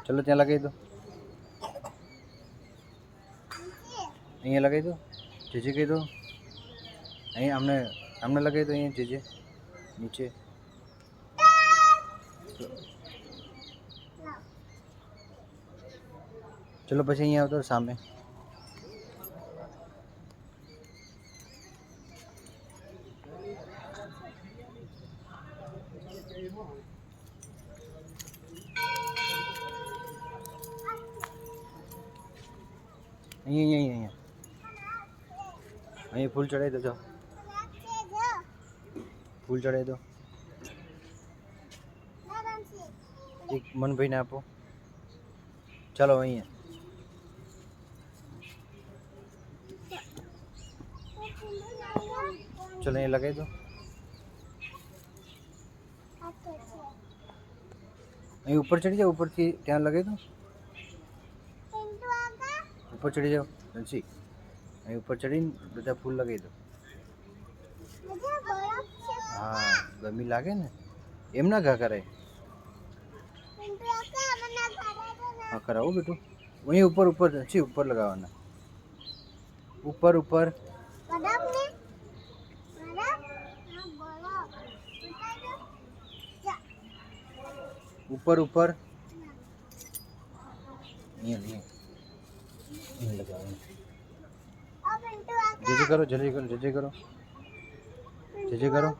ચલો ત્યાં લગાવી દો, અહીંયા લગાવી દો, જે કહી દો, અહીં આમને લગાવી દો, અહીંયા જે નીચે. ચલો પછી અહીંયા આવતો સામે. અહીંયા ફૂલ ચડાવી દો, જાઓ ફૂલ ચડાવી દો. એક મનભાઈને આપો. ચાલો અહીંયા ચલો અહીંયા લગાવી દો. અહીં ઉપર ચડી જાઓ, ઉપરથી ત્યાં લગાવી દો. ઉપર ચડી જાઓ રણસી, અહીં ઉપર ચડીને બધા ફૂલ લગાવી દો. હા ગરમી લાગે ને, એમ ના ઘા કરાય. હા કરાવો બેટું. અહીં ઉપર ઉપર લગાવવાના, ઉપર ઉપર ઉપર અહીંયા લગાવવાનું. જલ્દી કરો, જલ્દી કરો.